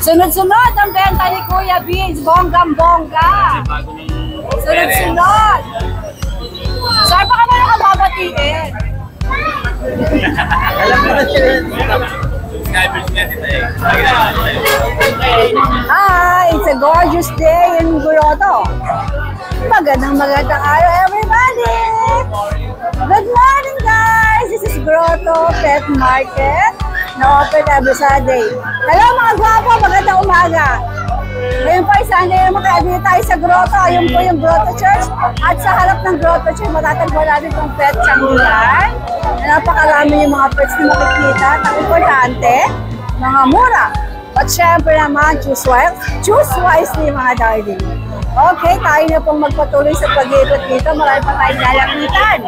Sunod-sunod ang benta ni Kuya Vince. Bonggang-bongga. Sunod-sunod. Saan pa ka na nakababatiin? Alam mo na siya. Hi! It's a gorgeous day in Grotto. Magandang araw, everybody! Good morning, guys! This is Grotto Pet Market na open every Sunday. Hello mga gwapo! Magandang umaga! Ngayon po ay Sunday naman kaya dito tayo sa Grotto. Ayun po yung Grotto Church. At sa harap ng Grotto Church, matatagpuan natin itong pet changilan. Napakarami yung mga pets na makikita. Ang importante, mga mura. At syempre naman, choose wisely mga darling. Okay, tayo na pong magpatuloy sa pag-iikot dito. Marami pa tayong lalapitan.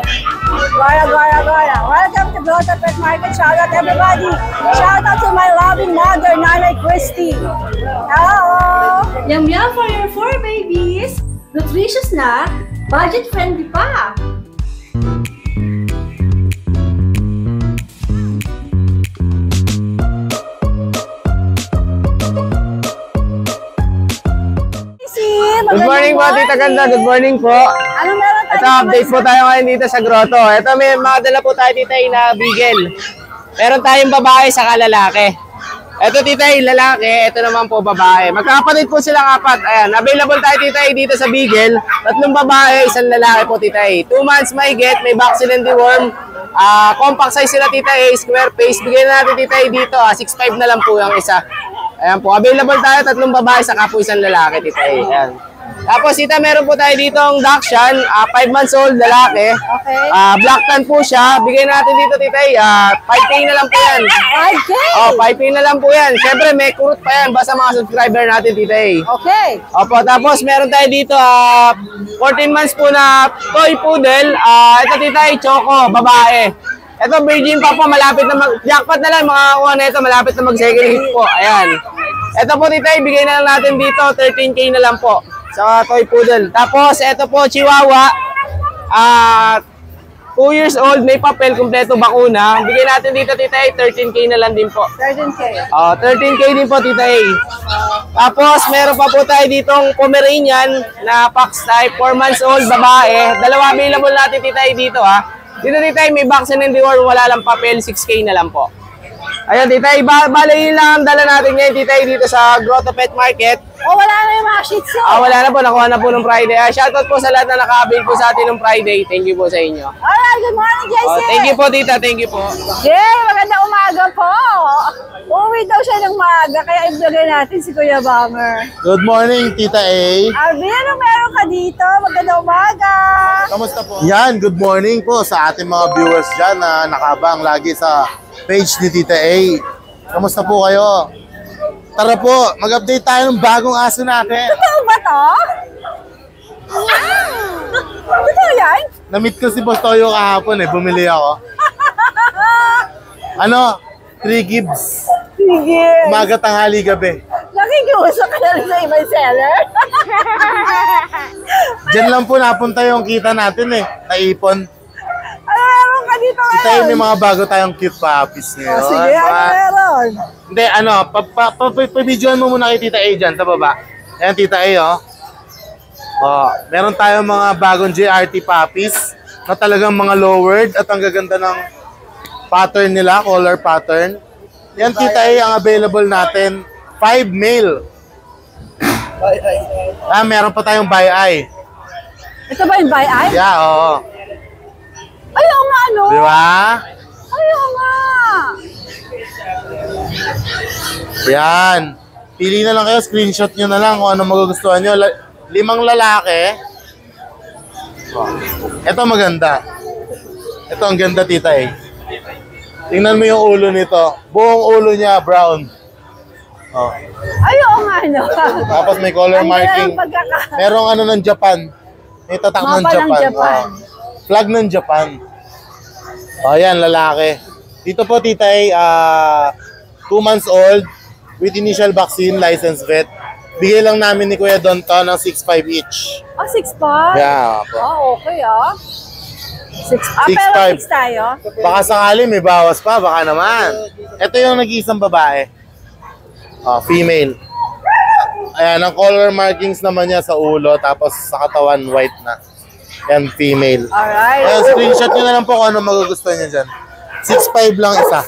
Gora. Welcome to Grotto Pet Market. Shout out everybody. Shout out to my loving mother, Nanay Christy. Hello! Yum for your 4 babies. Nutritious na, budget friendly pa. Good morning po, Tita Ganda. Good morning po. Ano meron tayo? Ito, update po tayo ngayon dito sa Grotto. Ito, may mga dala po tayo, Tita, na Beagle. Meron tayong babae sa lalaki. Ito, Tita, lalaki. Ito naman po, babae. Magkakapatid po silang apat. Ayan, available tayo, Tita, dito sa Beagle. 3 babae, 1 lalaki po, Tita. 2 months may get, may vaccine and deworm. Compact size sila, Tita, square face. Bigyan natin, Tita, dito. 6'5 na lang po yung isa. Ayan po, available tayo, 3 babae, saka po 1 lalaki, Tita. Ayan. Tapos, Tita, meron po tayo dito ang Dachshund, 5 months old, lalaki. Okay. Black tan po siya. Bigyan natin dito, Tita, 5K na lang po yan. 5K? Oh, 5K na lang po yan. Siyempre, may kurot pa yan, basta mga subscriber natin, Tita. Okay. Opo, tapos meron tayo dito, 14 months po na toy poodle. Ito, Tita, Choco, babae. Ito, virgin pa po, malapit na jackpot na lang, mga kuha na ito, malapit na mag-second hit po. Ayan. Ito po, Tita, bigay na lang natin dito, 13K na lang po sa toy poodle. Tapos, ito po, Chihuahua. 2 years old, may papel, kumpleto bakuna. Bigay natin dito, Tita, 13K na lang din po. 13K. 13K din po, Tita. Tapos, meron pa po tayo ditong Pomeranian na Fox type, 4 months old, babae. Dalawa available natin, Tita, dito, ha. Dito, Tita, may vaccine and deworm, wala lang papel, 6K na lang po. Ayun, Tita, bali lang ang dala natin ngayon, Tita, dito sa Grotto Pet Market. Wala na yung mga shih tzu. Wala na po, nakuha na po ng Friday. Shoutout po sa lahat na naka-avail po sa atin ng Friday. Thank you po sa inyo. Alright, good morning, JC. Thank you po, Tita, thank you po. Yay, magandang umaga po. Uwi daw siya ng maaga, kaya i-vlogin natin si Kuya Bomber. Good morning, Tita A. Arvin, anong meron ka dito? Magandang umaga. Kamusta po? Yan, good morning po sa ating mga viewers dyan na nakabang lagi sa page ni Tita A. Kamusta po kayo? Tara po, mag-update tayo ng bagong aso natin. Totoo ba to? Totoo yan? Na-meet ko si Boss Toyo kahapon bumili ako. 3 gibbs. Sige. Umaga, tanghali, gabi. Nakikiusap ka na rin sa ibang seller. Diyan lang po napunta yung kita natin naipon. Ano meron ka dito Tita A, ngayon? may mga bago tayong cute puppies ngayon. Sige, ano meron? Hindi, pa-videoan mo muna kay Tita A dyan, sa baba. Ayan, Tita A, meron tayong mga bagong JRT puppies na talagang mga lowered at ang gaganda ng pattern nila, color pattern. Yan, Tita A, ang available natin, 5 male. Meron pa tayong by eye. Ito ba yung by eye? Yeah, oo. Ayaw nga, ano? Di ba? Ayaw nga. Yan. Pili na lang kayo, screenshot nyo na lang kung ano magugustuhan nyo. 5 lalaki. Ito maganda. Ito ang ganda, Tita A. Tingnan mo yung ulo nito. Buong ulo niya, brown. Ayaw nga, ano? Tapos may color marking. Merong ng Japan. May tatak ng Mapa ng Japan. Flag ng Japan. Ayan, lalaki. Dito po, Tita A, 2 months old, with initial vaccine, licensed vet. Bigay lang namin ni Kuya Don to ng 6'5 each. 6'5"? Yeah, po. Okay, 6'5". Pero 6'5". 6 tayo? Baka sakali may bawas pa, baka naman. Ito yung nag-iisang babae. Female. Ayan, ang color markings naman niya sa ulo, tapos sa katawan, white na. Yan, female. Alright. Ayan, screenshot nyo na lang po kung ano magugustuhan nyo dyan. 6'5 lang isa.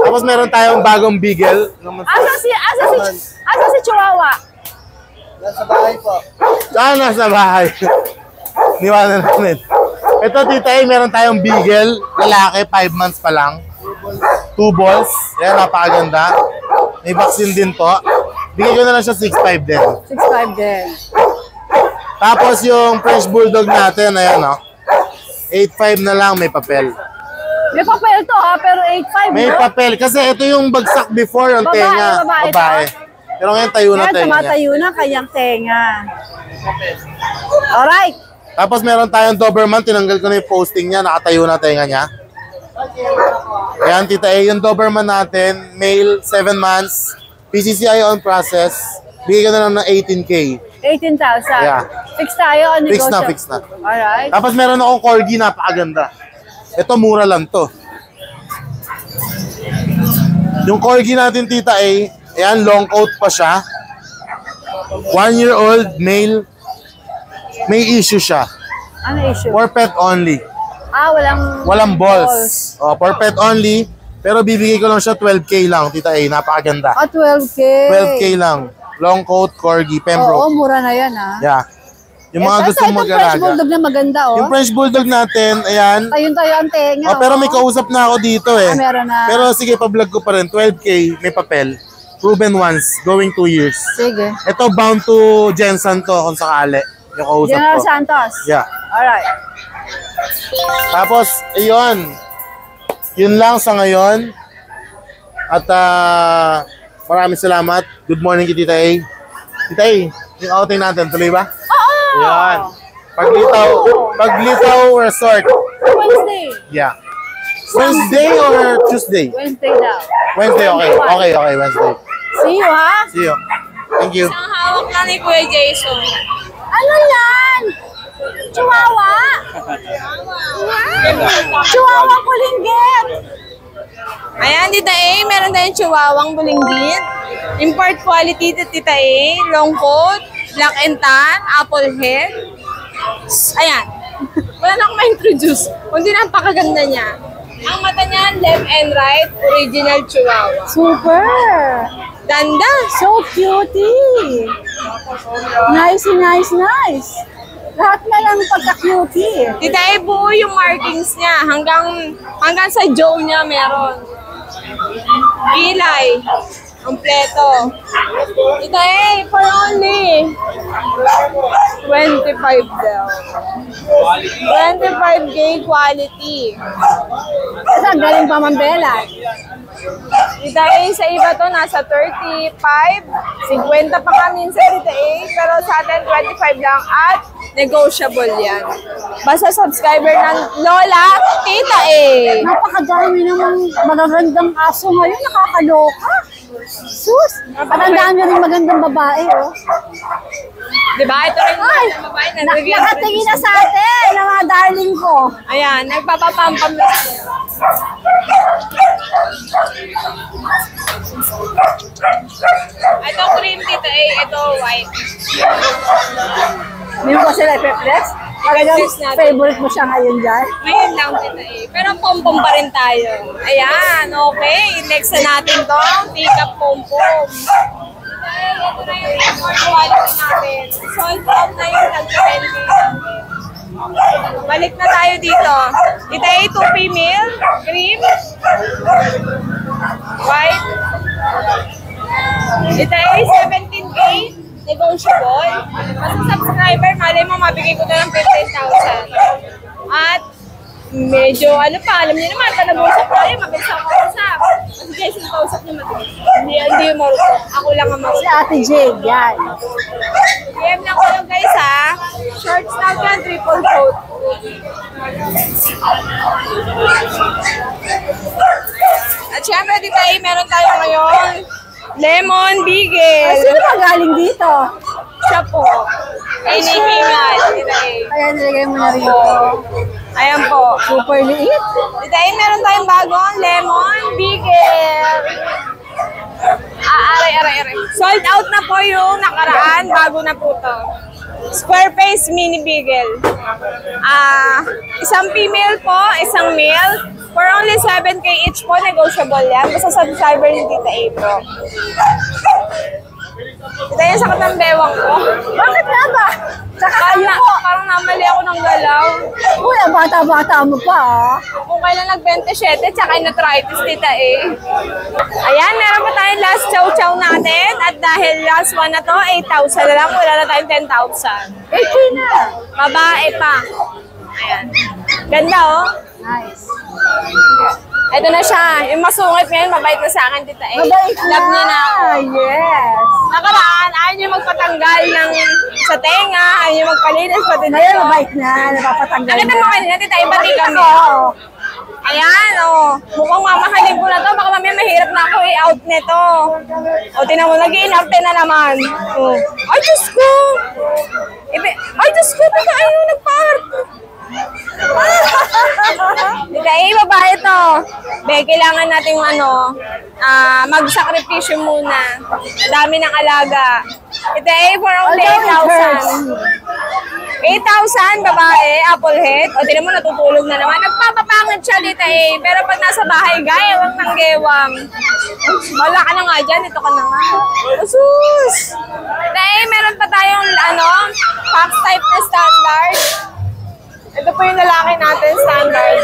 Tapos meron tayong bagong beagle. Asa si Chihuahua? Nasa bahay po. Saan nasa bahay? Niwanan namin. Ito, tita A, meron tayong beagle. Lalaki, 5 months pa lang. 2 balls. Ayan, napakaganda. May vaccine din po. Bigay ko na lang siya 6'5 din. 6'5 din. Tapos yung French Bulldog natin, ayan o. 8'5 na lang, may papel. May papel to ha, pero 8'5 May no? papel. Kasi ito yung bagsak before, yung Babae, tenga. babae to? Pero ngayon tayo na Yan, tenga niya. tumatayo na kanyang tenga. Alright. Tapos meron tayong Doberman, tinanggal ko na yung posting niya, nakatayo na tenga niya. Ayan, tita A, yung Doberman natin, male, 7 months, PCCI on process, bigay ko na lang ng 18K. 18,000. Yeah. Fix tayo. Fix na, negosyo. fix na. Alright. Tapos meron akong Corgi, napakaganda. Ito, mura lang to. Yung Corgi natin, tita A, ayan, long coat pa siya. 1-year-old, male, may issue siya. Ano issue? For pet only. Walang balls. For pet only. Pero bibigay ko lang siya 12K lang, tita A. Napakaganda. 12K. 12K lang. Long coat, Corgi, Pembroke. Oo, mura na yan ha. Yeah. Yung mga gusto French mag-alaga. Bulldog na maganda oh. Yung French Bulldog natin, ayan. Tayo ang tenga Pero may kausap na ako dito eh. Meron na. Pero sige, pa-vlog ko pa rin. 12K, may papel. Proven once, going 2 years. Sige. Ito, bound to Jensen to kung sakali. Yung kausap General ko. Santos. Yeah. Alright. Tapos, ayun. Yun lang sa ngayon. At maraming salamat. Good morning kay Tita A. Tita A, yung outing natin, tuloy ba? Oo! Yan. Paglitaw Resort. Wednesday. Yeah. Wednesday or Tuesday? Wednesday daw. Wednesday, okay. Okay, Wednesday. See you ha? See you. Thank you. Ang hawak lang ni Kuya Jason. Ano yan? Chihuahua? Chihuahua kulinggit. Ayan, Tita A, meron tayong chihuahuang bulinggit. Import quality to Tita A, long coat, black and tan, apple head. Ayan. Wala na akong ma-introduce. Kundi napakaganda niya. Ang mata niya, left and right, original chihuahua. Super. Ganda. So cutie. Nice. Lahat na lang pagka-cutie. Tita A, buo yung markings niya. Hanggang sa jaw niya meron. Kilay. Kompleto. Tita A, for only 25 daw. 25K quality. Kasi ang galing pa Mambela. Tita A, sa iba to, nasa 35, 50 pa kami sa Tita A, pero sa atin 25 lang at negotiable yan. Basta subscriber ng Lola Tita A. Napakadami namang magagandang aso ngayon. Nakakaloka. Sus! At ang dami rin magandang babae, oh. Diba? Ito rin yung babae na Nakatingin na sa atin, ang mga darling ko. Ayan, nagpapapampam na siya. Ito cream Tita A, ito white. Hindi mo ba sila i-flex? Talagang Flex natin. favorite mo siya ngayon dyan. Ngayon lang Tita A. Pero pom-pom pa rin tayo. Ayan, okay. Next na natin to. Teacup pom-pom. Ito na yung import quality natin. Sold out na yung tag-20 natin. Balik na tayo dito. Tita A, 2 female. Cream. White. Tita A, 17K. Negotiable. Basta subscriber, malay mo, mabigay ko na ng 15,000. At medyo, ano pa, alam niyo naman, pag nag-usap tayo, mabilis ako kausap. Kasi Jason, kausap niyo mabilis. Hindi yung marunong. Ako lang ang Si marunong. Ate Jade, yan. PM lang ko lang guys ha. Shorts lang yan, triple coat. At syempre, Tita A, meron tayo ngayon Lemon Beagle. Sino ba galing dito? Siya po. Hinihingal, Tita A. Kaya nilagay mo na rito. Ayan po. Super liit. Tita A, meron tayong bagong Lemon Beagle. Aray. Sold out na po yung nakaraan. Bago na po to. Square face mini beagle. Isang female po, isang male. For only 7K each po, negotiable yan. Basta subscriber ni Tita April. Ito yung sakit ng bewang ko. Bakit nga ba? Saka kayo po. Parang namali ako ng galaw. Uy, ang bata-bata mo pa ah. Kung kailan nag-27, tsaka in-arthritis, Tita A. Ayan, meron pa tayong last chow-chow natin. At dahil last one na to, 8,000 na lang. Wala na tayong 10,000. Na. Babae pa. Ayan. Ganda, oh. Nice. Ito na siya. Yung masungit ngayon, mabait na sa akin, Tita A. Mabait na. Love niya na ako. Yes. Nakaraan, ayaw niya magpatanggal ng sa tenga, ayaw niya magpalinis, pati dito. Ngayon, mabait na. Napapatanggal Nakita na. mo kanina, Tita A, bati kami. Oo. Ayan, oh. Mukhang mamahalin ko na to. Baka mamaya mahirap na ako i-out nito. O, tinan mo, nag-iinarte na naman. Oh. Ay, Diyos ko! Ay, Diyos ko! Tita A, yung nagpa-heart. Tita A, babae to. Be, kailangan nating magsakripisyo muna. Dami ng alaga. Tita A, for only 8,000. 8,000, babae, apple head. O, tinan mo, natutulog na naman. Nagpapapangit siya, Tita A. Pero pag nasa bahay, gayawang ng gewang. Wala ka na nga dyan, ito ka na nga. Asus! Tita A, meron pa tayong, fox type na standard. Ito po yung lalaki natin, standard.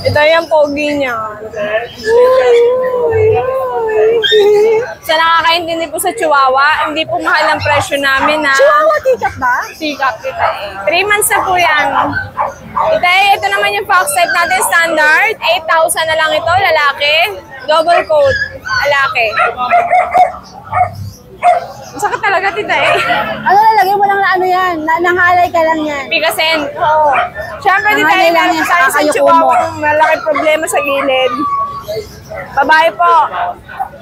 Ito yung pogi niya. Sa nakakaintindi po sa Chihuahua, hindi po mahal ang presyo namin na Chihuahua tikat ba? sikap kita eh. 3 months na po yan. Ito naman yung fox type natin, standard. 8,000 na lang ito, lalaki. Double coat, lalaki. Sakit talaga, Tita A. Ano lalagay mo lang na ano yan? Nangalay ka lang yan. Picasen. Oo. Siyempre, Tita A, Nangalay lang meron yan tayo sa sa kayuko Chihuahua mo. malaki problema sa gilid. Babae po.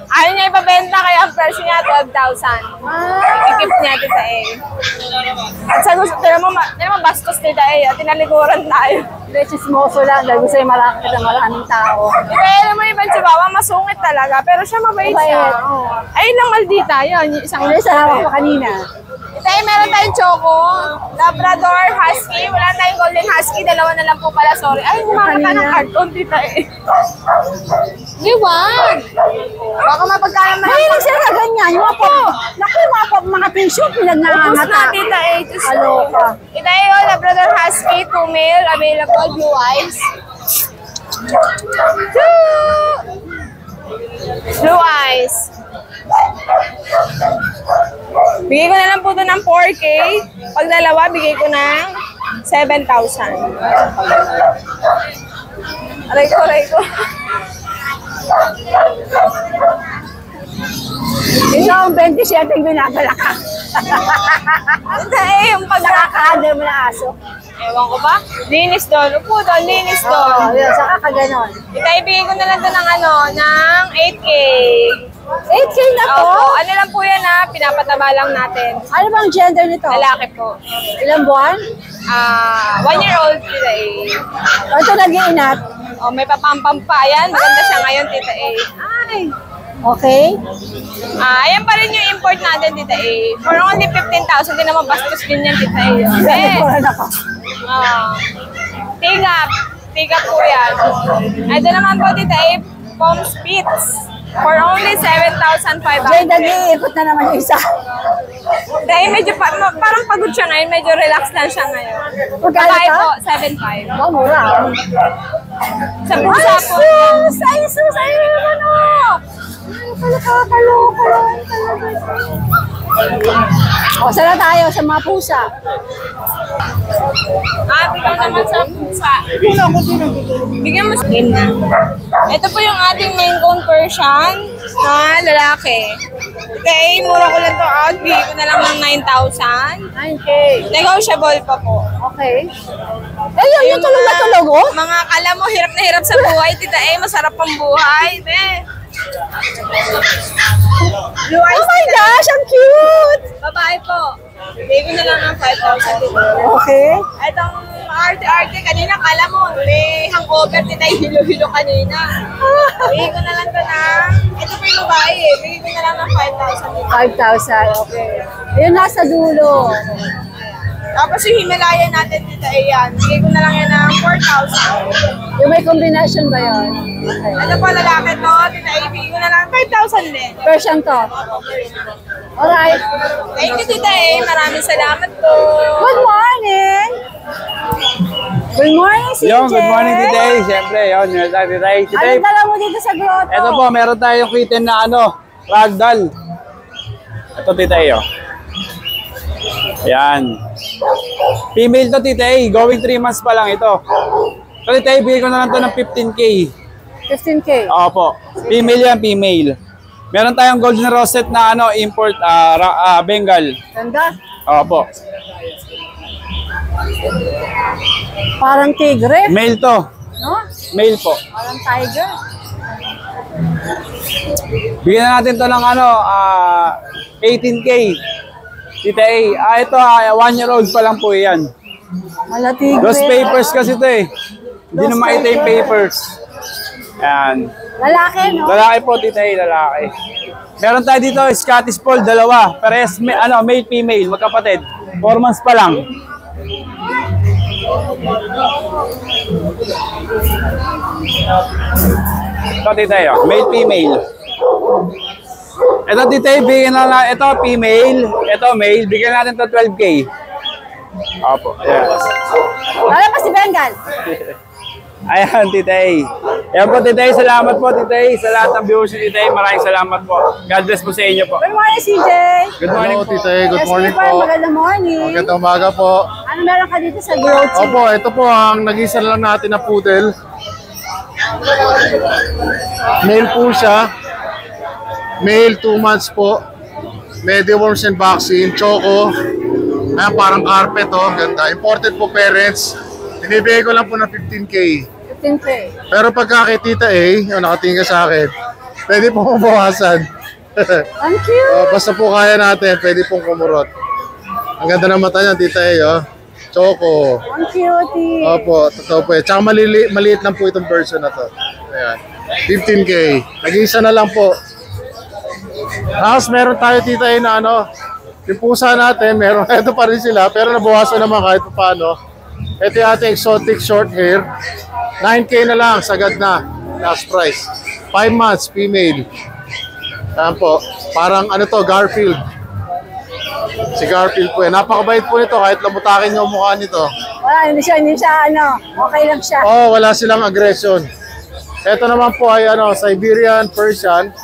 Ayaw niya ibabenta, kaya ang presyo niya 12,000. Ikip niya, Tita A. At sa gusto, tira mo bastos, Tita A. At tinalikuran tayo. Chismoso lang dahil gusto yung malaki ng maraming tao. Kaya alam mo, ibang Chihuahua, masungit talaga. Pero siya mabait siya. Mabait. Oo. Ayun lang maldita, yun. Yung isang Ano sa hawak ko kanina? Tayo, meron tayong Choco, Labrador, Husky. Wala tayong Golden Husky. Dalawa na lang po pala, sorry. Ay, kumakata ng carton, Tita A. Liwan! Baka mapagkala man. Mahilig sila na ganyan. Yung mga tissue, Tapos pinagnangangata. na, Tita A. Diyos ko. Aloka. Tita A, Labrador Husky, 2 male, available, blue eyes. Blue eyes. Bigay ko na lang po ito ng 4K. Pag dalawa, bigay ko ng 7,000. Aray ko. Ito ang 27 yung binabala ka. Ito yung Nakakahandle mo na aso. Ewan ko ba? Linis doon. Upo doon, linis doon. Oo, yun. Saka ka ganon. Ito, ibigay ko na lang ito ng ng 8K. 8K na to? Opo, ano lang po yan pinapataba lang natin. Ano bang gender nito? Lalaki po. Ilang buwan? 1-year-old Tita A. Ito nag-iinat. Oh, may papampam pa. Ayan, maganda siya ngayon, Tita A. Ay. Okay. Ayan pa rin yung import natin, Tita A. For only 15,000, din naman bastos din yan, Tita A. Eh. Corona ka. Tigap po yan. Ito naman po, Tita A, Palm Spitz. For only 7,500. Jay, nag-iipot na naman yung isa. Dahil medyo parang pagod siya ngayon, medyo relax lang siya ngayon. Magkano Babae ka? po, 7,500. Oh, mura. Sa pusa Ay, po. sus! Ay, sus! Ay, ano? Kaloka. O, saan na tayo sa mga pusa? Bigyan naman sa pusa. Bigyan mo sa game na. Ito po yung ating main cone Persian na lalaki. Okay, mura ko lang ito out. Bigyan ko na lang ng 9,000. 9K. Negotiable pa po. Okay. Eh, yung tulog na tulog, oh? Mga kala mo, hirap na hirap sa buhay. Tita masarap ang buhay. Blue eyes, Oh my gosh, ang cute! babae po. Bigyan ko na lang ng 5,000 dito. Okay. Itong arte-arte kanina. Kala mo, may hangover tita hilo-hilo kanina. Bigay ko na lang to na. Ito po yung babae eh. Bigay ko na lang ng 5,000. 5,000, okay. Ayun, nasa dulo. Tapos yung Himalaya natin dito, ayan. Bigay ko na lang yan ng 4,000. Yung may combination ba yun? Okay. Ano po lalaki to? Tita A, bigay ko na lang 5,000 din. Persian to. Alright. Thank you, Tita A. Maraming salamat po. Good morning! Good morning, CJ! Yung, good morning today. Siyempre, yun, yun lang today. Anong dala mo dito sa grotto? Ito po, meron tayong kitten na ragdoll. Ito, Tita A, oh. Ayan. Female to, Tita A. Going 3 months pa lang ito. So, Tita A, bigay ko na lang to ng 15K. 15K. Opo. Female yan, female. Meron tayong golden rosette na import Bengal. Ganda. Opo. Parang tigre. Male to. No? Male po. Parang tiger. Bigyan na natin to ng 18K. Tita A. Ito, 1-year-old pa lang po yan. Wala tigre. Those papers kasi ito eh. Hindi na makita yung papers. Ayan. Lalaki, no? Lalaki po, Tita A, lalaki. Meron tayo dito, Scottish Fold, dalawa. Pares, male, female, magkapatid. 4 months pa lang. Ito, Tita A, male, female. Ito, Tita A, bigyan na lang. Ito, female. Ito, male. Bigyan natin to 12K. Opo, ayan. Wala pa si Bengal. Ayan, Tita A. Ayan po, Tita A. Salamat po, Tita A. Sa lahat ng viewers ni Tita A. Maraming salamat po. God bless po sa inyo po. Good morning, CJ. Good morning Hello, po. Tita A. Good morning Yes, Skipper, po. magandang morning. Magandang umaga po. Ano meron ka dito sa grotto? Opo, ito po ang nag-isa lang natin na poodle. Male po siya. Male, 2 months po. Mediworms and vaccine. Choco. Ayan, parang carpet, oh. Ganda. Imported po parents. Binibigay ko lang po ng 15K. 15K. Pero pagka kay Tita A, yung nakatingin ka sa akin, pwede pong mabawasan. Ang cute. Basta po kaya natin, pwede pong kumurot. Ang ganda ng mata niya, Tita A, oh. Choco. Ang cutie. Opo, totoo po eh. Tsaka maliit lang po itong version na to. Ayan. 15K. Nag-iisa na lang po. Tapos meron tayo, Tita A, na yung pusa natin, meron, ito pa rin sila, pero nabawasan naman kahit paano. Ito yung ating exotic short hair. 9K na lang, sagad na. Last price. 5 months, female. Ayan po. Parang Garfield. Si Garfield po eh. Napakabait po nito kahit lamutakin yung mukha nito. Wala, hindi siya, okay lang siya. Oh, wala silang aggression. Ito naman po ay Siberian Persian.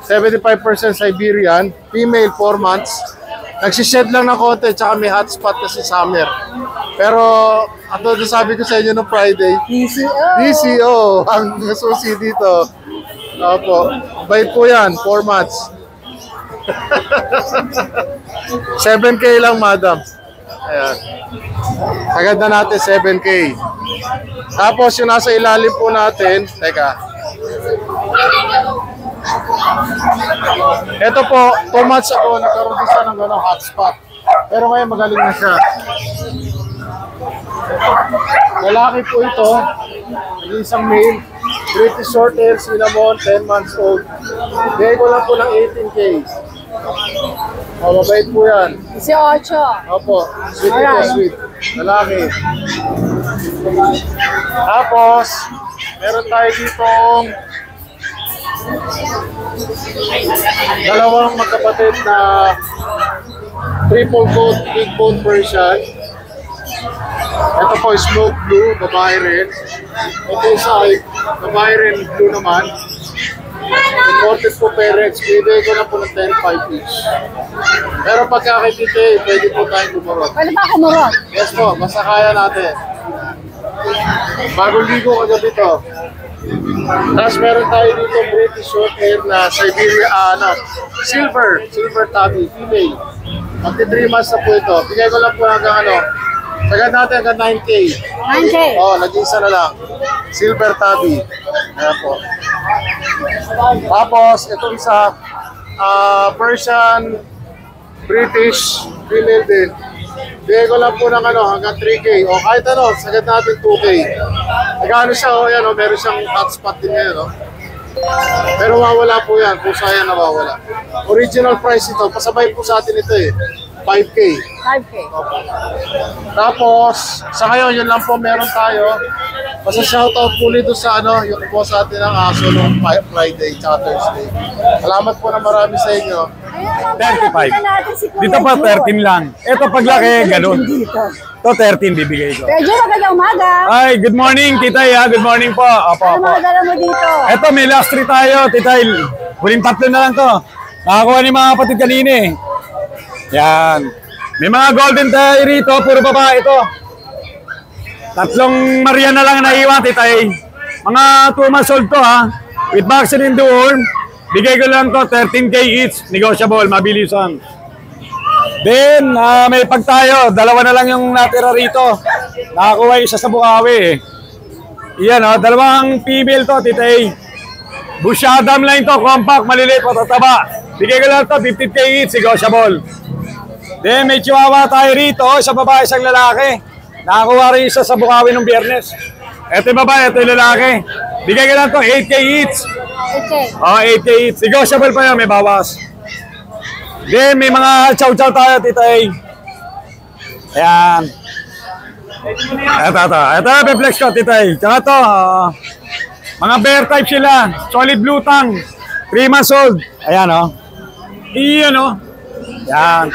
75% Siberian. Female, 4 months. Nagsished lang ng konti, tsaka may hotspot kasi summer. Pero, sabi ko sa inyo no Friday, DCO, ang susi dito. Opo, bait po yan, 4 months. 7K lang, madam. Ayan. Agad na natin 7K. Tapos, yung nasa ilalim po natin, teka. Ito po, 2 months ago, nagkaroon din siya ng hotspot. Pero ngayon magaling na siya. Lalaki po ito, isang male, British Shorthair, Cinnamon, 10 months old. Bigay ko lang po ng 18K. Mabait po yan. 18. Opo, sweet ito, sweet. Lalaki. Tapos, meron tayo ditong dalawang magkapatid na triple coat, big coat Persian. Ito po, smoke blue, babae rin. Ito isa ay babae rin, blue naman. Imported po parents, bibigay ko na po ng 10-5 each. Pero pagka kay Tite, pwede po tayong kumurot. Pwede ba kumurot? Yes po, basta kaya natin. Bagong ligo kagabi to. Tapos meron tayo dito British Shorthair na Siberia, silver tabby, female. Magti 3 months na po ito. Bigay ko lang po hanggang sagad natin hanggang 9K. 9K. Oh, nag-isa na lang. Silver tabby. Ayan po. Tapos, itong sa Persian, British, female din. Bigay ko lang po ng hanggang 3K. O kahit sagad natin 2K. Nagano siya, yan meron siyang hotspot din ngayon, Pero mawala po yan, pusa yan nawawala. Original price ito, pasabay po sa atin ito 5K. 5K. Tapos, sa ngayon, yun lang po meron tayo. Basta shoutout po nito sa yung po sa atin ng aso noong Friday, tsaka Thursday. Salamat po na marami sa inyo. Ayan, 35. Dito pa 13 lang. Ito paglaki, ganun. Ito 13 bibigay ko. Medyo magandang umaga. Ay, good morning, Titay. Good morning po. Opo, Ano opo. mga dala mo dito? Ito, may last 3 tayo, Titay. Huling 3 na lang to. Nakakuha ni mga kapatid kanina eh. Yan. May mga golden tayo rito, puro babae ito. 3 Maria na lang naiwan, Titay. Mga 2 months old to ha. With vaccine in the worm. Bigay ko lang to, 13K each. Negotiable, mabilisan. Then, may pag tayo. 2 na lang yung natira rito. Nakakuha isa sa Bukawi eh. Iyan 2 female to, Titay. Busyadam line to, compact, maliliit, matataba. Bigay ko lang to, 15K each, negotiable. Then, may chihuahua tayo rito, isang babae, isang lalaki. Nakakuha rin isa sa Bukawi nung Biyernes. Ito yung babae, ito yung lalaki. Bigay ko lang to, 8K each. Okay. 8K each. Negotiable pa yun, may bawas. Then, may mga chow-chow tayo, Titay. Ayan. Ito, beflex ko, Titay. Tsaka to, mga bear type sila. Solid blue tongue. 3 months old. Ayan, Iyan, Yan.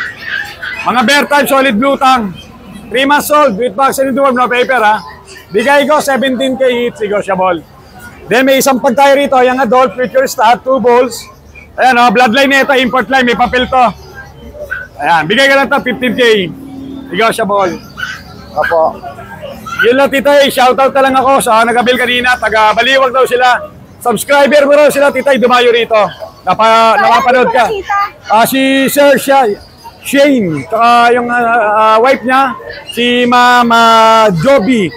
Mga bear type, solid blue tongue. 3 months old, with vaccine in the worm, no paper, Bigay ko, 17K each, negotiable. Then, may isang pag tayo rito, yung adult, future stat, 2 balls. Ayan, bloodline nito, import line, may papel to. Ayan, bigay ka lang to, 15K. Negotiable. Opo. Yun lang, Titay, shoutout na lang ako sa nag-abil kanina, taga-Baliwag daw sila. Subscriber mo raw sila, Titay, dumayo rito. Napapanood ka. Si Sir Shane, tsaka yung wife niya, si Mama Joby.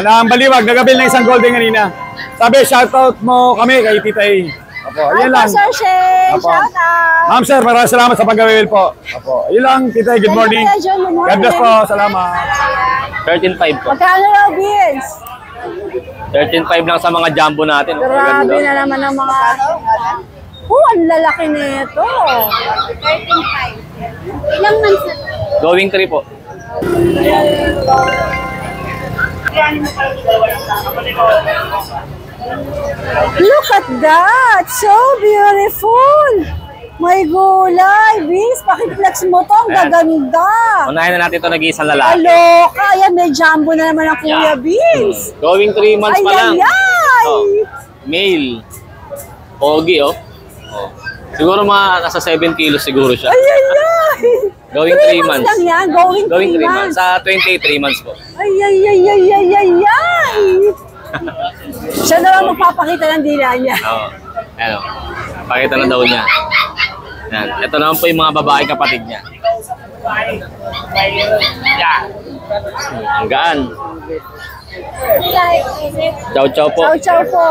Na ang Baliwag, nag-abil na isang golden kanina. Sabi, shoutout mo kami kay Titay. Opo, yun lang. Sir Shane, Opo. shout out. Ma'am sir, maraming salamat sa pag-awil po. Opo, yun lang, Titay, good morning. Thank you, good morning. God bless po, salamat. 13.5 po. Magkano raw, Vince? 13.5 lang sa mga jumbo natin. Grabe na naman ang mga... ang lalaki nito. 13.5. Ilang months na? Going 3 po. Look at that! So beautiful! May gulay, Vince. Pakiflex mo to. Ang Ayan. gaganda. Unahin na natin ito nag-iisang lalaki. Aloka. Ayan, may jumbo na naman ang Kuya Vince. Going 3 months Ay, pa lang. ay, ay! Oh, male. Pogi, Oh. Siguro nasa 7 kilos siguro siya. Ay, ay, ay! Going 3 months. lang yan. Going 3 Going 3 months. months. Sa 23 months po. Ay, ay, ay, ay, ay, ay, ay! Siya naman magpapakita ng dila niya. Oo. Ano. Pakita na daw niya. Yan. Ito naman po yung mga babae kapatid niya. Yan. Ang gaan. Chow chow po. Chow chow po.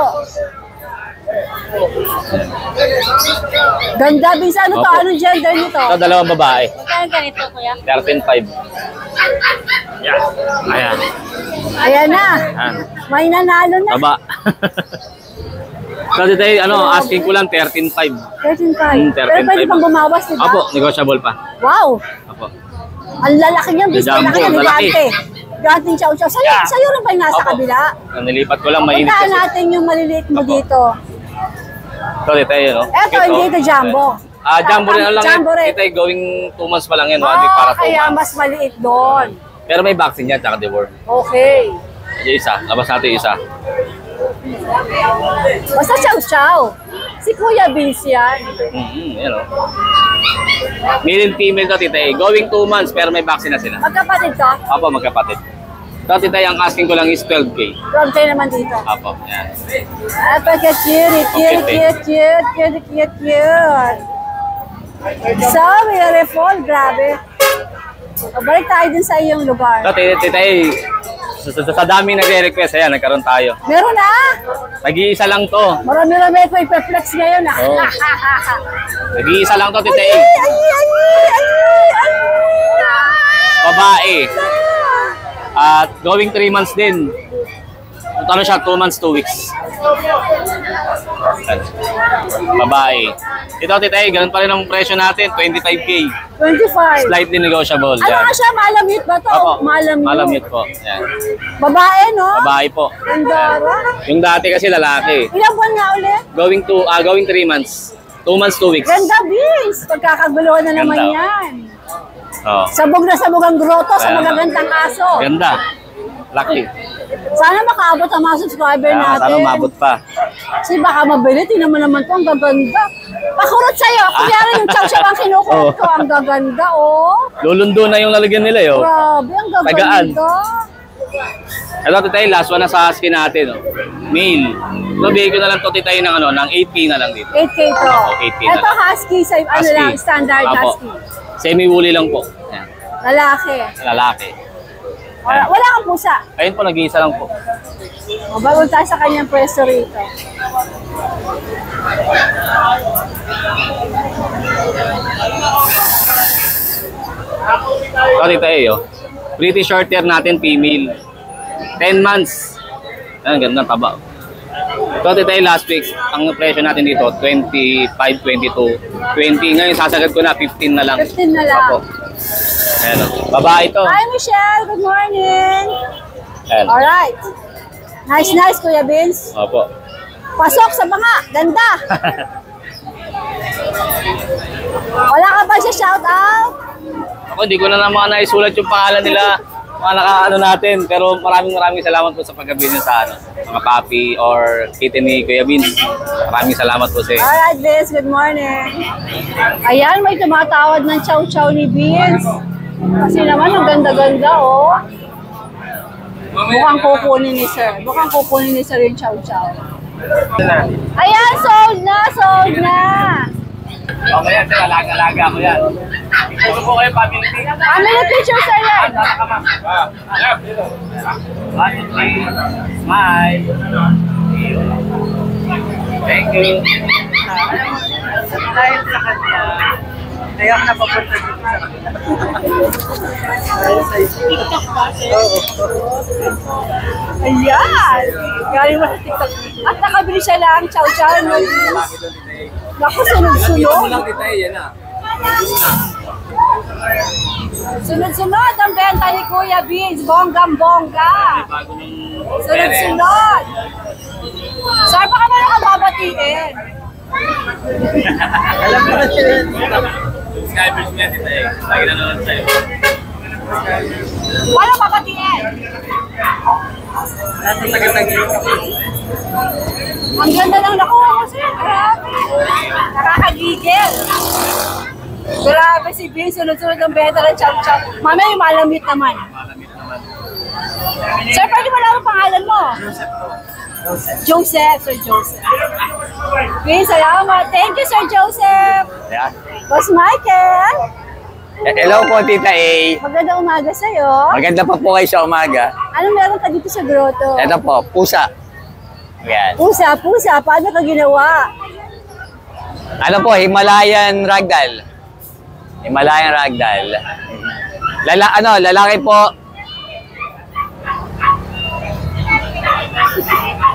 Ganda, Vince. Ano to? Opo. Anong gender nito? Ito, 2 babae. Magkano ganito, kuya? 13.5. Yan. Ayan. Ayan na. Yan. May nanalo na. Taba. So, dito asking ko lang 13.5. 13.5. Pero pwede 13.5. pang bumawas, diba? Opo, negotiable pa. Wow. Opo. Ang lalaki niya, Vince. Jumbo, Malaki na malaki. gigante. Ganting chow chow. Sa'yo, Yeah. sa'yo rin ba yung nasa Opo. kabila? Nilipat ko lang, mainit Puntaan kasi. natin yung maliliit mo Opo. dito. Ito, dito yun, Eto, hindi ito jumbo. Jumbo rin lang Jumbo rin. yan. Ito, going 2 months pa lang yan. 1 week para 2 kaya months. mas maliit doon. Pero may vaccine yan, tsaka deworm. Okay. Yung isa, labas natin yung isa. Basta chow chow. Si Kuya Vince yan. Yan o. Male and female to, titay. Going 2 months, pero may vaccine na sila. Magkapatid ka? Apo, magkapatid. Ito, titay, ang asking ko lang is 12K. From kayo naman dito. Apo, yan. Ah, cute. So beautiful, grabe. Balik tayo dun sa iyong lugar. Ito, titay, sa dami nagre-request, ayan, nagkaroon tayo. Meron na! Nag-iisa lang to. Marami ko ipe-flex ngayon ah. Oo. Nag-iisa lang to, Ay, titay. ay, ay, ay, ay, ay. babae. At going 3 months din. Ano siya, 2 months, 2 weeks. Babae. Ito, titay, ganun pa rin ang presyo natin, 25K. 25. Slightly negotiable. Ano Yan. nga siya? Malamute ba to? Opo, Malamute. malamute po. Yan. Babae, no? Babae po. Gandara. Yung dati kasi lalaki. Ilang buwan nga ulit? Going 3 months. 2 months, 2 weeks. Ganda, Vince. Pagkakaguluhan na naman Ganda. yan. Oh. Sabog na sabog ang grotto sa Ayan. magagandang aso. Ganda. Lucky. Sana makaabot ang mga subscriber Sana natin. mabot pa. Kasi baka mabili. Tingnan mo naman to, ang gaganda. Pakurot sa'yo. Kunyari yung chow-chow ang kinukurot ko. Ang gaganda, oh. Lulundo na yung lalagyan nila, yo. Grabe, ang gaganda. Tagaan. Ito, titay, last one na sa husky natin, oh. Male. Ito, bigay ko na lang to, titay, ng 8K na lang dito. 8K to. Oo, 8K na Ito lang. husky, sa ano Husky. lang, standard Apo. husky. Semi-woolly lang po. Yan. Lalaki. Lalaki. Wala kang pusa. Ayun po, nag-iisa lang po. O, bago tayo sa kanyang pwesto rito. Ito, titay, oh. Pretty short hair natin, female. 10 months. Ayan, ganda, taba. Ito, titay, last week, ang presyo natin dito, 25, 22, 20. Ngayon, sasagad ko na, 15 na lang. 15 na lang. Apo. Ayan, oh. Babae ito. Hi, Michelle. Good morning. Ayan. Alright. Nice, nice, Kuya Vince. Opo. Pasok sa mga. Ganda. Wala ka ba siya shout out? Ako, hindi ko na naman naisulat yung pangalan nila, mga naka-ano natin. Pero maraming salamat po sa paggabi niyo sa mga papi or kitten ni Kuya Vince. Maraming salamat po sa inyo. Alright, Vince. Good morning. Ayan, may tumatawad ng chow-chow ni Vince. Kasi naman, ang ganda-ganda, oh. Mukhang kukunin ni Sir. Mukhang kukunin ni Sir yung chow-chow. Ayan, sold na, sold na. Okay yan, sir. Alaga-alaga ko yan. Ito po kayo, family. Family picture, Sir, yan. Smile. Thank you. Dahil sa kanya, kaya ako napapunta dito sa kanya. Ayan. Galing mo sa TikTok. At nakabili siya lang, chow-chow. No? Naku, sunod-sunod. Sunod-sunod ang benta ni Kuya Vince. Bonggang-bongga. Sunod-sunod. Sir, baka meron kang babatiin. Alam mo na sila. Subscribers niya, tita eh. Lagi na naman sa'yo. Wala babatiin. Nasa taga-taga. Ang ganda ng nakuha ko, sir. Grabe. Nakakagigil. Grabe si Vince. Sunod-sunod ang benta ng chow-chow. Mamaya yung malamit naman. Sir, pwede mo lang ang pangalan mo? Joseph, Sir Joseph. Vince, salamat. Thank you, Sir Joseph. Yeah. Boss Michael. Hello po, Tita A. Magandang umaga sa'yo. Maganda pa po kayo sa umaga. Anong meron ka dito sa grotto? Ito po, pusa. Ayan. Pusa, pusa. Paano ka ginawa? Ano po, Himalayan Ragdoll. Himalayan Ragdoll. Lalaki po.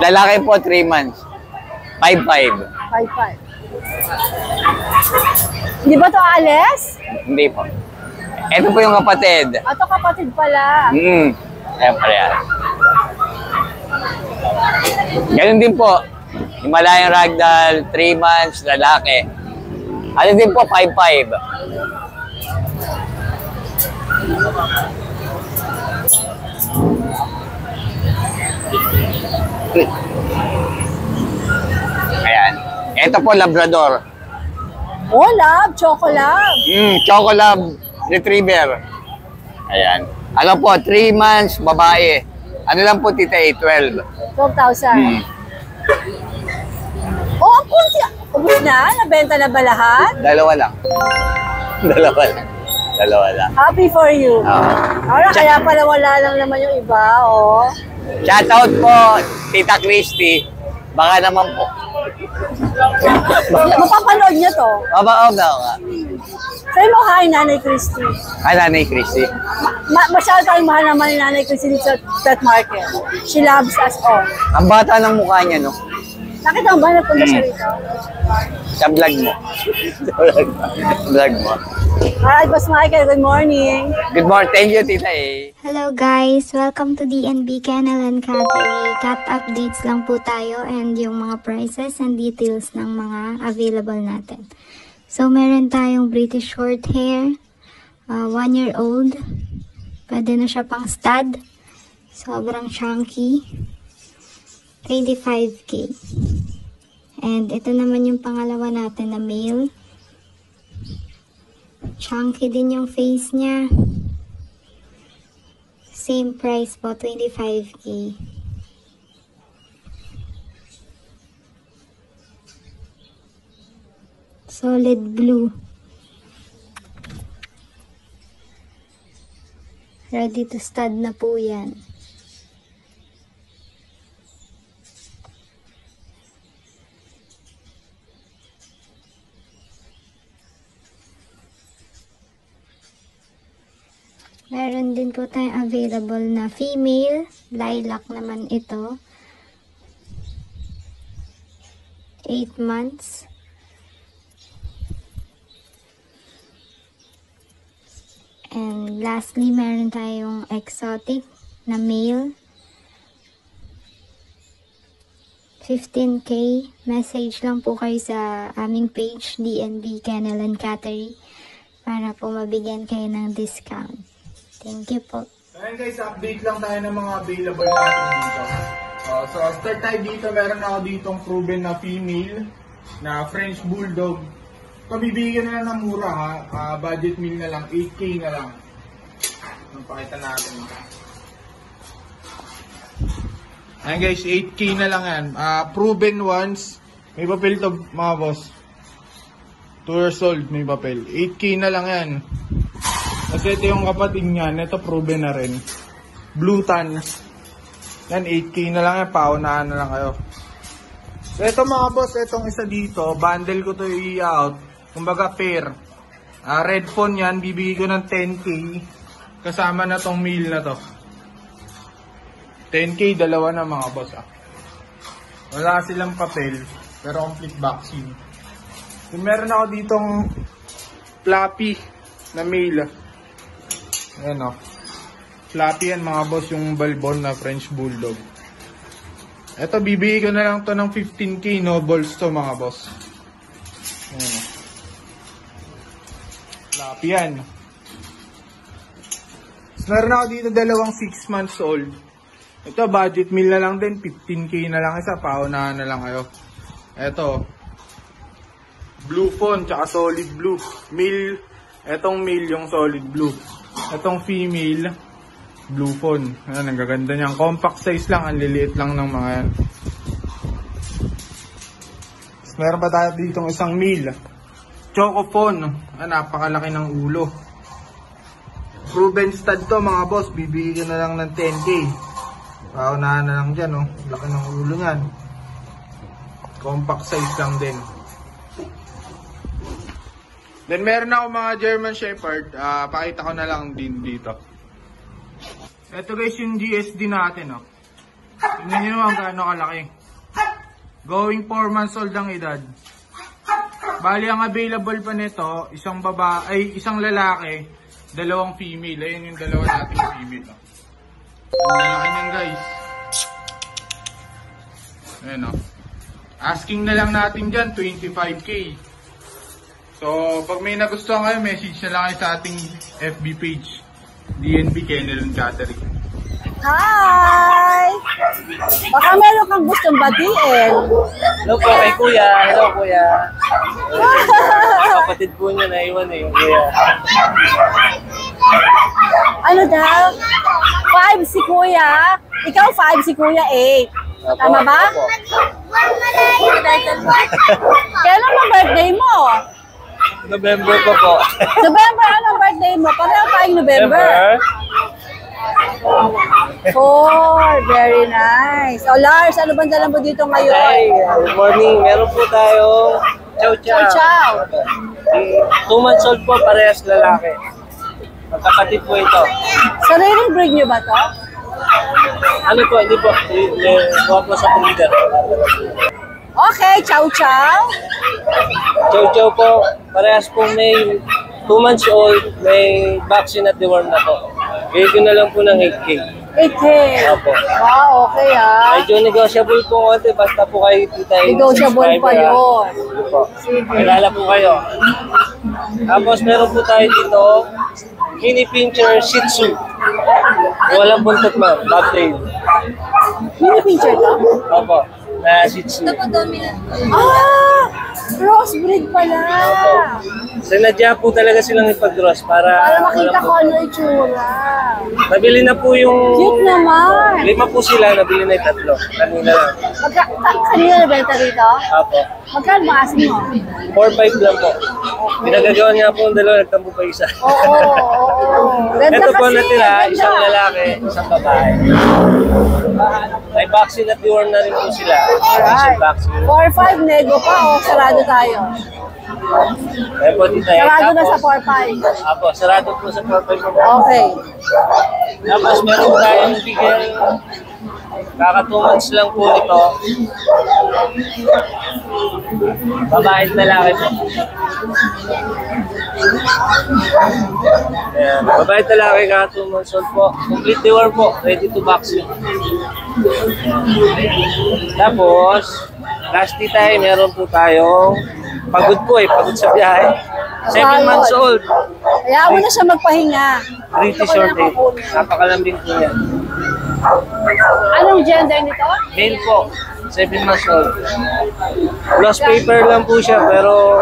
Lalaki po, 3 months. 5'5". 5'5". Di ba to Ales? Hindi po. Ito po yung kapatid. Ato kapatid pala. Siyempre yan. Ganun din po. Himalayan Ragdoll, 3 months, lalaki. Ano din po, 5'5". Ayan. Ito po, Labrador. Oh, love. Choco love. Chocolab Retriever. Ayan. Ano po, 3 months, babae. Ano lang po, Tita A, 12. 12,000. Oh, ang kunti. Ubus na? Nabenta na ba lahat? Dalawa lang. Dalawa lang. Happy for you. Ahora, kaya pala wala lang naman yung iba, oh. Shoutout po, Tita Christy. Baka naman po. Mapapanood niya to. Oba. Say mo hi, Nanay Christy. Ay, Nanay Christy. Masyadong mahal naman yung nanay ko sa pet market. She loves us all. Ang bata ng mukha niya, no? Nakita mo ba napunta siya rito? Sa vlog mo. Vlog mo. Alright, Boss Michael, good morning. Good morning. Thank you, Tita A. Hello guys! Welcome to DNB Kennel and Cattery. Cat updates lang po tayo and yung mga prices and details ng mga available natin. So, meron tayong British Shorthair, 1-year-old. Pwede na siya pang stud. Sobrang chunky. 25K. And ito naman yung pangalawa natin na male. Chunky din yung face niya. Same price po, 25K. Solid blue. Ready to stud na po yan. Meron din po tayong available na female. Lilac naman ito. 8 months. And lastly, meron tayong exotic na male. 15K. Message lang po kayo sa aming page, DNB Kennel and Cattery, para po mabigyan kayo ng discount. Thank you po. Ayan guys, update lang tayo ng mga available natin dito. So, start tayo dito. Meron ako ditong proven na female na French Bulldog. Pabibigyan na lang ng mura ha. Budget meal na lang. 8K na lang. Pakita natin. Ayan guys, 8K na lang yan. Proven ones. May papel to mga boss. 2 years old may papel. 8K na lang yan. Kasi ito yung kapatid niyan. Ito proven na rin. Blue tan. Yan, 8K na lang yan. Paunahan na lang kayo. So ito mga boss, itong isa dito. Bundle ko to i-out. Kumbaga pair. Red phone yan. Bibigay ko ng 10K. Kasama na tong meal na to. 10K, dalawa na mga boss. Wala silang papel. Pero complete vaccine. So, meron ako ditong floppy na meal. Ayan o. Floppy yan mga boss, yung balbon na French Bulldog. Ito, bibigay ko na lang to ng 15K. No balls to mga boss. Ayan o. Floppy yan. So, meron ako dito dalawang 6 months old. Ito, budget meal na lang din. 15K na lang isa. Paunahan na lang kayo. Ito. Blue phone, tsaka solid blue. Male. Etong male yung solid blue. Etong female, blue phone. Ayan, ang gaganda niyan. Compact size lang. Ang liliit lang ng mga yan. Tapos, meron pa tayo ditong isang male. Choco phone. Napakalaki ng ulo. Proven stud to mga boss. Bibigyan na lang ng 10K. Paunahan na lang dyan, oh. Laki ng ulo nyan. Compact size lang din. Then meron ako mga German Shepherd. Pakita ko na lang din dito. Ito guys yung GSD natin, oh. Tingnan nyo naman gaano kalaki. Going 4 months old ang edad. Bali ang available pa nito, isang lalaki, dalawang female. Ayun yung dalawa nating female, oh. Ang lalaki niyan guys. Ayan o. Asking na lang natin dyan, 25K. So, pag may nagustuhan kayo, message na lang kayo sa ating FB page. DNB Kennel and Cattery. Hi! Baka meron kang gustong batiin. Hello po kay Kuya. Hello Kuya. Kapatid po niya na iwan eh, Kuya. Ano daw? 5 si Kuya. Ikaw 5 si Kuya 8. Tama ba? Kailan ang birthday mo? November pa po. November, anong birthday mo? Pareho tayong November. 4, very nice. O Lars, ano bang dala mo dito ngayon? Hi, good morning. Meron po tayo chow chow. Chow. 2 months old po, parehas lalaki. Kapatid po ito. Sariling breed nyo ba to? Ano po, hindi po. Kuha po sa breeder. Okay, chow chow. Chow chow po, parehas po may 2 months old, may vaccine at deworm na po. Bigay ko na lang po ng 8K. 8K. Opo. Wow, okay ah. Medyo negotiable po konti, basta po kayo tita. Negotiable pa yun. Po. Kilala po kayo. Tapos meron po tayo dito, mini pincher Shih Tzu. Walang buntot ma'am, bobtail. Mini pincher to? Opo, na Shih Tzu. Ah! Crossbreed pala. Sinadya po talaga silang ipag-cross Para para makita ko ano itsura. nabili na po yung... Cute naman. 5 po sila, nabili na yung 3. Kanina lang. Kanina nabenta rito? Opo. Magkano ba asin mo? 4-5 lang po. Pinagagawa niya po ang dalawa, nagtampo pa isa. Oo. Ganda Ito po kasi, natira, ganda. isang lalaki, isang babae. May vaccine at deworm na rin po sila. Isang vaccine. 4-5 nego pa o sarado tayo? Ayan po dito. Sarado na sa 4-5. Apo, sarado po sa 4-5 po. Okay. Tapos meron tayong bigel. Kaka 2 months lang po ito. Babae at lalaki po. Ayan. Babae at lalaki, kaka 2 months old po. Complete deworm po. Ready to vaccine. Tapos, lastly tayo, meron po tayong pagod po pagod sa biyahe. 7 months old. Kaya mo na siya magpahinga. British short hair. Napakalambing po yan. Anong gender nito? Male po. 7 months old. Lost paper lang po siya, pero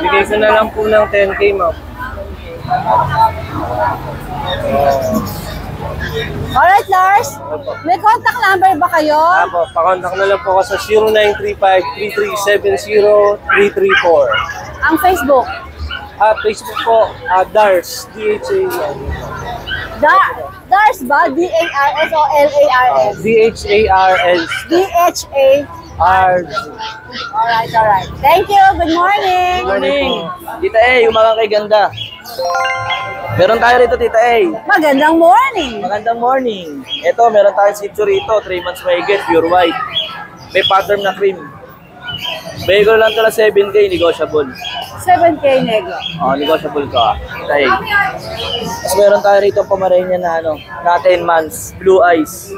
bigay ko na lang po ng 10K, ma'am. Alright, Lars. May contact number ba kayo? Apo, pakontak na lang po ako sa 0935-3370-334. Ang Facebook? Facebook po, Dars, D-H-A. Dars ba? D-A-R-S o L-A-R-S? D-H-A-R-S. D-H-A-R. Alright. Thank you. Good morning. Morning. Tita A, yung mga kay ganda. Meron tayo rito, Tita A. Magandang morning. Magandang morning. Ito, meron tayong Shih Tzu rito. 3 months mahigit, pure white. May pattern na cream. Bigay ko lang ito na 7K, negotiable. 7K nego. Negotiable ka. Tita A. Tapos meron tayo rito Pomeranian na na 10 months. Blue eyes.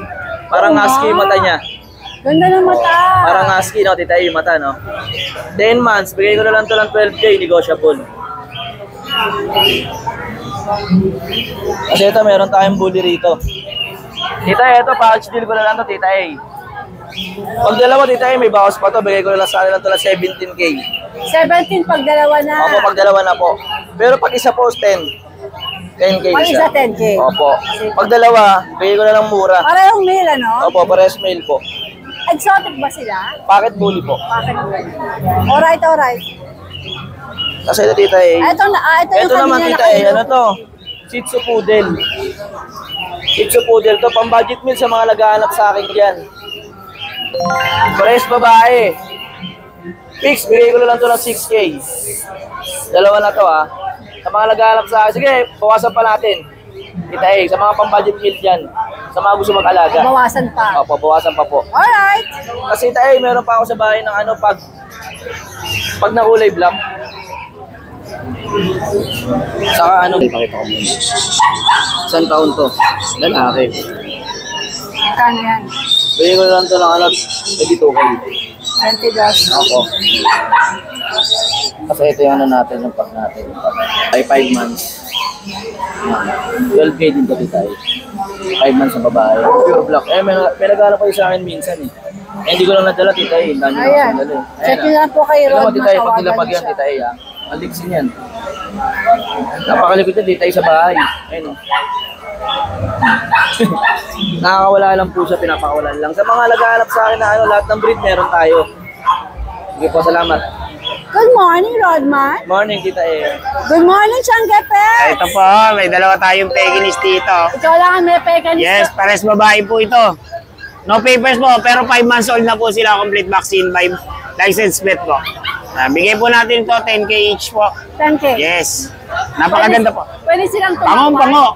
Parang husky yung mata niya. Ganda ng mata. Parang husky, no, Tita A, yung mata, no? 10 months, bigay ko na lang ito ng 12K, negotiable. Kasi ito, meron tayong bully rito. Tita A, ito, package deal ko na lang ito, Tita A. Pag dalawa, Tita A, may bawas pa ito, bigay ko na lang sa kanila ito ng 17K. 17 pag dalawa na. Opo, pag dalawa na po. Pero pag isa po, 10. 10K Pag isa 10K. Opo. Pag dalawa, bigay ko na lang mura. Parehong male, ano? Opo, parehas male po. Exotic ba sila? Pocket bully po. Bakit ba? Alright. Kasi ito, Tita A. Ito Naman, kanina Tita A. Ano to? Shih Tzu Poodle. Shih Tzu Poodle to. Pang-budget meal sa mga naghahanap sa akin dyan. Parehas babae. Fix, bigay ko na lang to ng 6K. Dalawa na to, ha. Sa mga naghahanap sa akin. Sige, bawasan pa natin. Tita A, sa mga pang-budget meal dyan. Sa mga gusto mag-alaga. Bawasan pa. Opo, bawasan pa po. Alright. Kasi Tita A, meron pa ako sa bahay ng pag nakulay black. Saka pakita ko muna. Isang taon to. Lalaki. Kano yan? Bigay ko na lang ito ng 22K. $20. Opo. Kasi ito yung natin, yung pack natin. Ay 5 months. 12K din to, Tita A. 5 months sa babae. Pure black. May naghanap kayo sa akin minsan eh. Hindi ko lang nadala, Tita A. Ayan. Check nyo lang po kay Rod. Tita A, pag nilapag yan, Tita A. Maliksin yan. Napakalikot yan, Tita A, sa bahay. Ayun o. Nakakawala lang po siya, pinapakawalan lang. Sa mga naghahanap sa akin na lahat ng breed meron tayo. Sige po, salamat. Good morning, Rodman. Morning, Tita A. Good morning, Changgapet. Ito po, may dalawa tayong Pekinese dito. Ikaw lang ang may pekan. Yes, pares babae po ito. No papers po, pero 5 months old na po sila, complete vaccine by license vet po. Bigay po natin to 10K each po. 10K. Yes. Napakaganda po. Pwede silang tumawad. Pango.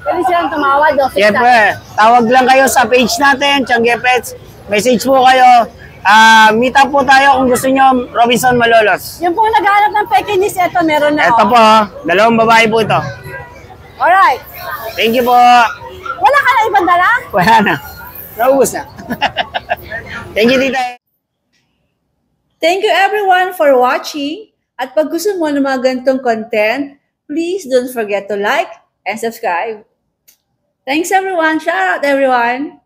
Pwede silang tumawad. O, Siyempre, tawag lang kayo sa page natin, Tiangge Pets. Message po kayo. Meet up po tayo kung gusto nyo, Robinson Malolos. Yung pong naghahanap ng Pekinis, ito meron na. Ito po, dalawang babae po ito. Alright. Thank you po. Wala ka na ibang dala? Wala na. Naubos na. Thank you, tita. Thank you everyone for watching. At pag gusto mo ng mga ganitong content, please don't forget to like and subscribe. Thanks everyone. Shout out everyone.